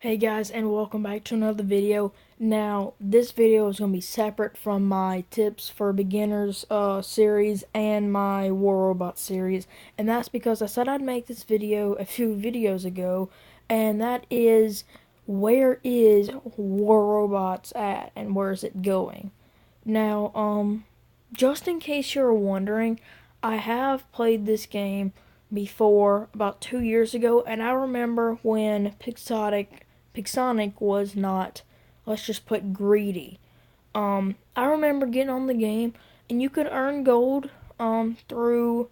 Hey guys, and welcome back to another video. Now, this video is going to be separate from my tips for beginners series and my War Robot series, and that's because I said I'd make this video a few videos ago, and that is, where is War Robots at and where is it going? Now, just in case you're wondering, I have played this game before about 2 years ago, and I remember when Pixonic was not, let's just put greedy. I remember getting on the game, and you could earn gold through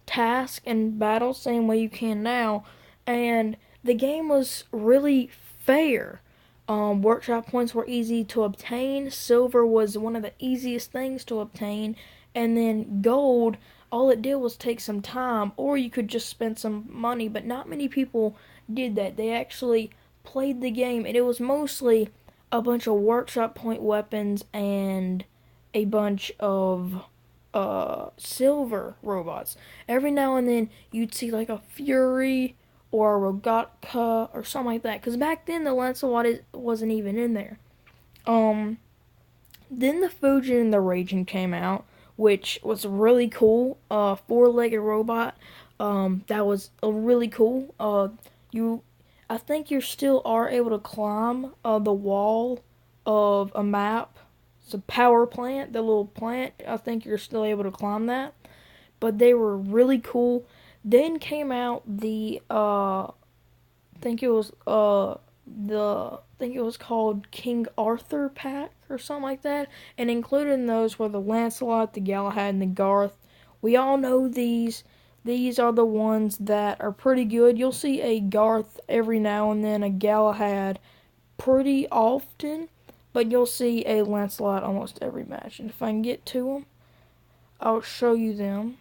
tasks and battles, same way you can now, and the game was really fair. Workshop points were easy to obtain. Silver was one of the easiest things to obtain, and then gold, all it did was take some time, or you could just spend some money. But not many people did that. They actually played the game, and it was mostly a bunch of workshop point weapons and a bunch of silver robots. Every now and then you'd see like a Fury or a Rogatka or something like that. Because back then the Lancelot wasn't even in there. Um, then the Fujin and the Raging came out, which was really cool. Four-legged robot. That was really cool. I think you still are able to climb the wall of a map. It's a power plant, the little plant. I think you're still able to climb that. But they were really cool. Then came out I think it was called King Arthur pack or something like that. And included in those were the Lancelot, the Galahad, and the Garth. We all know these. These are the ones that are pretty good. You'll see a Garth every now and then, a Galahad pretty often, but you'll see a Lancelot almost every match. And if I can get to them, I'll show you them,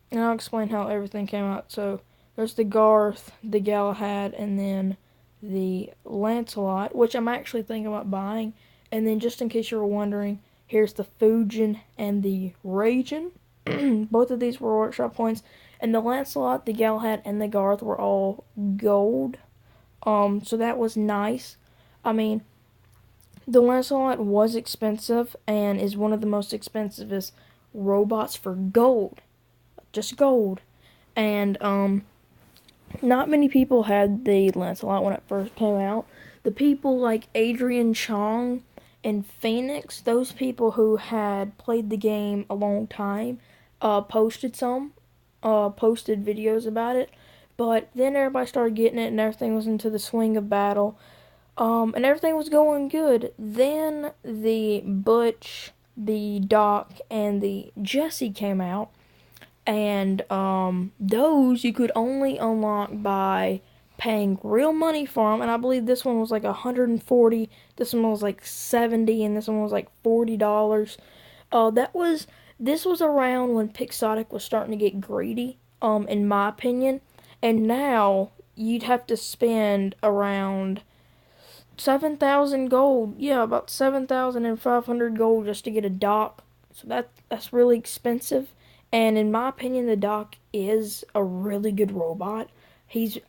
and I'll explain how everything came out. So there's the Garth, the Galahad, and then the Lancelot, which I'm actually thinking about buying. And then, just in case you were wondering, here's the Fujin and the Raging. Both of these were workshop points, and the Lancelot, the Galahad, and the Garth were all gold. So that was nice. I mean, the Lancelot was expensive and is one of the most expensivest robots for gold, just gold. And not many people had the Lancelot when it first came out. The people like Adrian Chong and Phoenix, those people who had played the game a long time, posted videos about it. But then everybody started getting it, and everything was into the swing of battle. And everything was going good. Then the Butch, the Doc, and the Jesse came out, and those you could only unlock by paying real money for them. And I believe this one was like 140, this one was like 70, and this one was like $40. This was around when Pixotic was starting to get greedy, in my opinion. And now you'd have to spend around 7,000 gold. Yeah, about 7,500 gold just to get a Doc. So that's really expensive. And in my opinion, the Doc is a really good robot.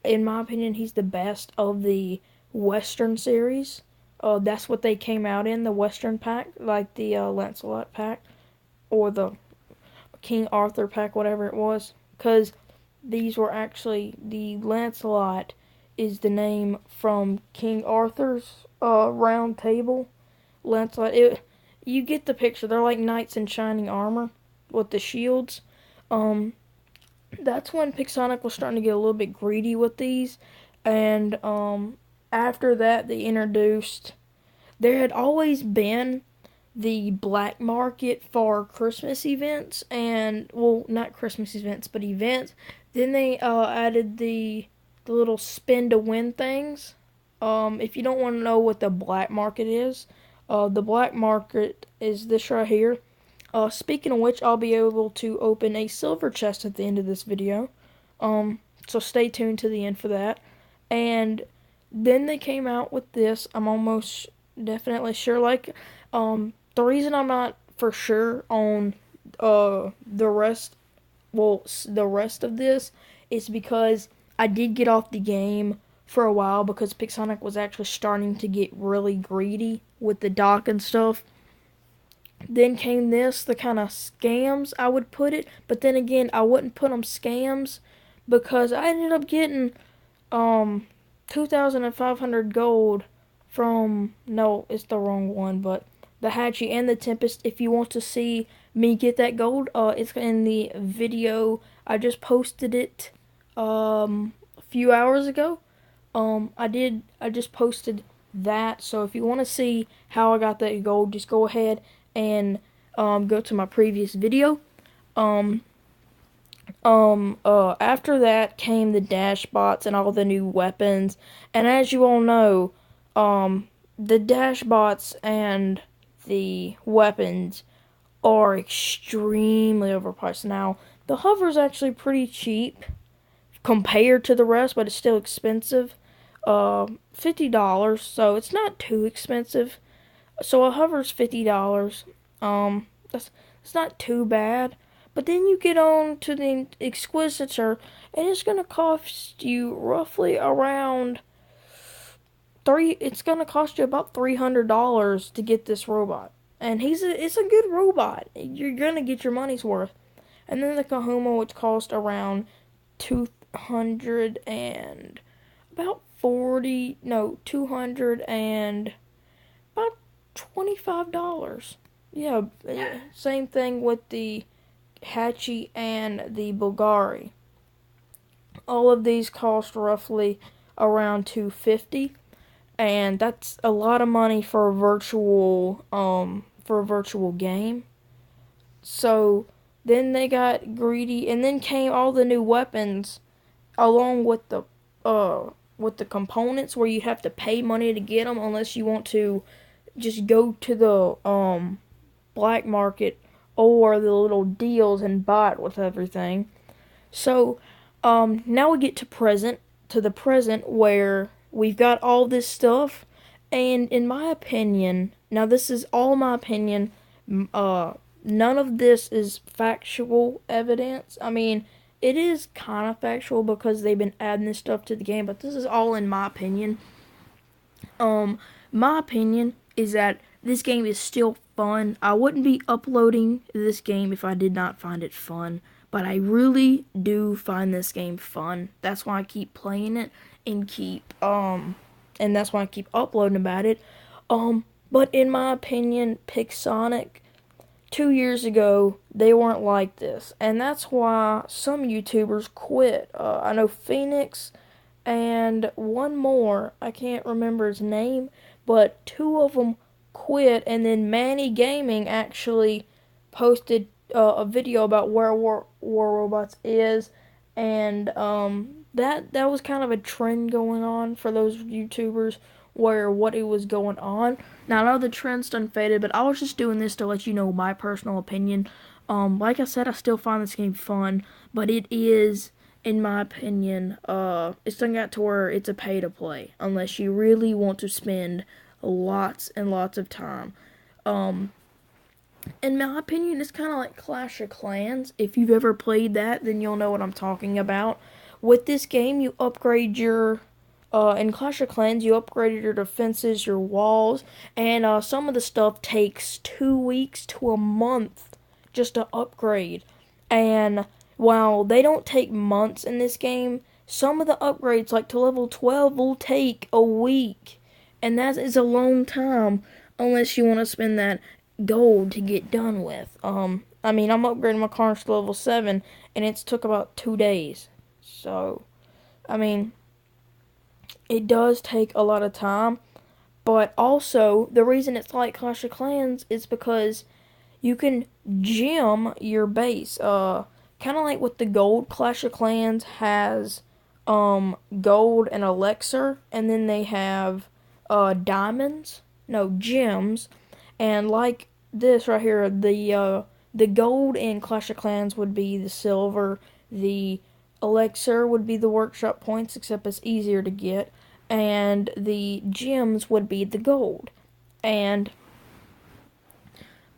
In my opinion, he's the best of the Western series. That's what they came out in, the Western pack, like the Lancelot pack or the King Arthur pack, whatever it was. Because these were actually, the Lancelot is the name from King Arthur's round table. Lancelot, you get the picture. They're like knights in shining armor with the shields. That's when Pixonic was starting to get a little bit greedy with these, and after that they introduced. There had always been the black market for Christmas events, and well, not Christmas events, but events. Then they added the little spin to win things. If you don't want to know what the black market is, the black market is this right here. Speaking of which, I'll be able to open a silver chest at the end of this video. So stay tuned to the end for that. And then they came out with this. I'm almost definitely sure. The reason I'm not for sure on the rest, well, the rest of this is because I did get off the game for a while because Pixonic was actually starting to get really greedy with the dock and stuff. Then came this, the kind of scams I would put it, but then again, I wouldn't put them scams because I ended up getting 2,500 gold from, no, it's the wrong one, but the Hatchie and the Tempest. If you want to see me get that gold, it's in the video. I just posted it a few hours ago. I just posted that. So if you want to see how I got that gold, just go ahead and go to my previous video. After that came the dash bots and all the new weapons. And as you all know, the dash bots and the weapons are extremely overpriced. Now, the hover is actually pretty cheap compared to the rest, but it's still expensive. $50, so it's not too expensive. So a hover's $50. That's not too bad. But then you get on to the Exquisitor, and it's gonna cost you roughly around It's gonna cost you about $300 to get this robot, and it's a good robot. You're gonna get your money's worth. And then the Kahuma, which cost around 200 and about 40, no, 200 and about $25. Yeah, same thing with the Hatchie and the Bulgari. All of these cost roughly around 250, and that's a lot of money for a virtual game. So then they got greedy, and then came all the new weapons along with the components where you have to pay money to get them unless you want to just go to the black market or the little deals and buy it with everything. So now we get to the present where we've got all this stuff, and in my opinion, now this is all my opinion, none of this is factual evidence. I mean, it is kind of factual because they've been adding this stuff to the game, but this is all in my opinion. My opinion is that this game is still fun. I wouldn't be uploading this game if I did not find it fun, but I really do find this game fun. That's why I keep playing it and and that's why I keep uploading about it. But in my opinion, Pixonic 2 years ago, they weren't like this, and that's why some YouTubers quit. I know Phoenix and one more, I can't remember his name, but two of them quit, and then Manny Gaming actually posted a video about where War Robots is, and that was kind of a trend going on for those YouTubers where what it was going on. Now I know the trend's done faded, but I was just doing this to let you know my personal opinion. Like I said, I still find this game fun, but it is, in my opinion, it's done got to where it's a pay to play unless you really want to spend lots and lots of time. In my opinion, it's kind of like Clash of Clans. If you've ever played that, then you'll know what I'm talking about. With this game, you upgrade your in Clash of Clans, you upgraded your defenses, your walls, and some of the stuff takes 2 weeks to a month just to upgrade. And while they don't take months in this game, some of the upgrades, like to level 12, will take a week. And that is a long time unless you want to spend that gold to get done with. I mean, I'm upgrading my car to level 7, and it's took about 2 days. So, I mean, it does take a lot of time, but also the reason it's like Clash of Clans is because you can gem your base. Kind of like with the gold, Clash of Clans has gold and elixir, and then they have gems, and like this right here, the gold in Clash of Clans would be the silver, the elixir would be the workshop points, except it's easier to get, and the gems would be the gold. And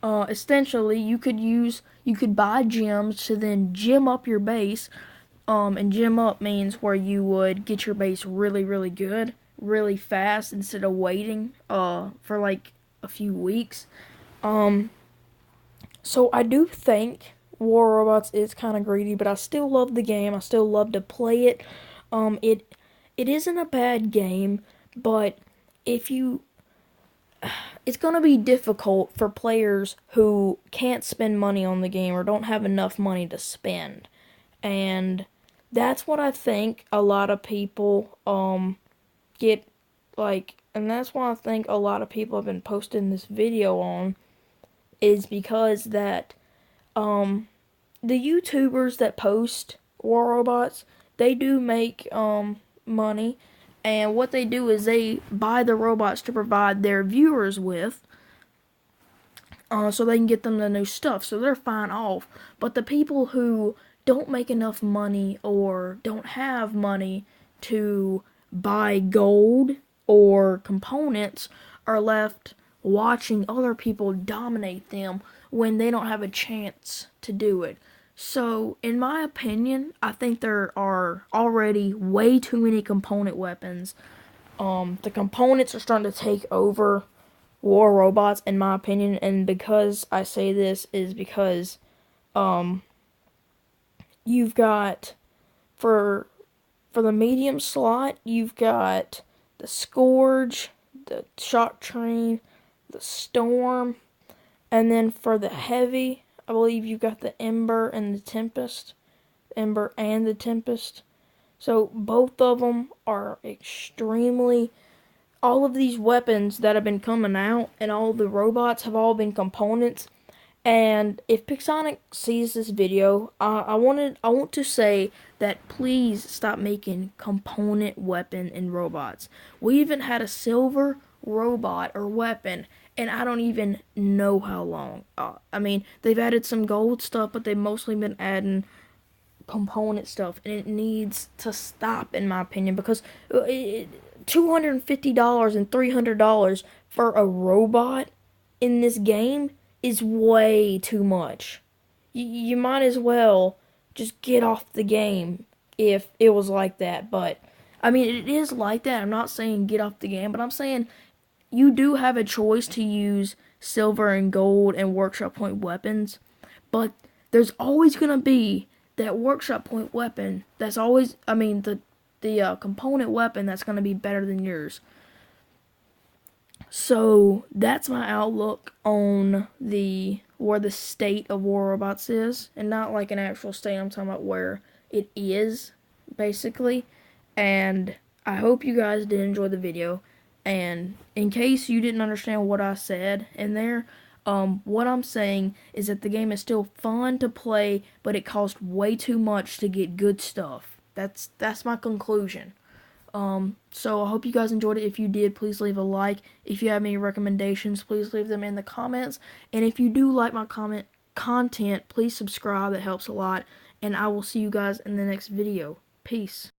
essentially, you could buy gems to then gem up your base, And gem up means where you would get your base really, really good, really fast instead of waiting for like a few weeks. Um, so I do think War Robots is kind of greedy, but I still love the game. I still love to play it. It isn't a bad game, but if you it's going to be difficult for players who can't spend money on the game or don't have enough money to spend. And that's what I think a lot of people get like, and that's why I think a lot of people have been posting this video on, is because that um the YouTubers that post War Robots, they do make money, and what they do is they buy the robots to provide their viewers with, so they can get them the new stuff. So they're fine off. But the people who don't make enough money or don't have money to buy gold or components are left watching other people dominate them when they don't have a chance to do it. So, in my opinion, I think there are already way too many component weapons. The components are starting to take over War Robots, in my opinion, and because I say this is because um, you've got for the medium slot, you've got the Scourge, the Shock Train, the Storm, and then for the heavy, I believe you've got the Ember and the Tempest. Ember and the Tempest. So both of them are extremely. All of these weapons that have been coming out and all the robots have all been components. And if Pixonic sees this video, I want to say that please stop making component weapon and robots. We even had a silver robot or weapon, and I don't even know how long. I mean, they've added some gold stuff, but they've mostly been adding component stuff, and it needs to stop, in my opinion, because $250 and $300 for a robot in this game is way too much. You might as well just get off the game if it was like that. But I mean, it is like that. I'm not saying get off the game, but I'm saying you do have a choice to use silver and gold and workshop point weapons, but there's always gonna be that workshop point weapon that's always, I mean, the component weapon that's gonna be better than yours. So that's my outlook on where the state of War Robots is, and not like an actual state. I'm talking about where it is, basically. And I hope you guys did enjoy the video. And in case you didn't understand what I said in there, what I'm saying is that the game is still fun to play, but it costs way too much to get good stuff. That's my conclusion. So I hope you guys enjoyed it. If you did, please leave a like. If you have any recommendations, please leave them in the comments. And if you do like my content, please subscribe. That helps a lot. And I will see you guys in the next video. Peace.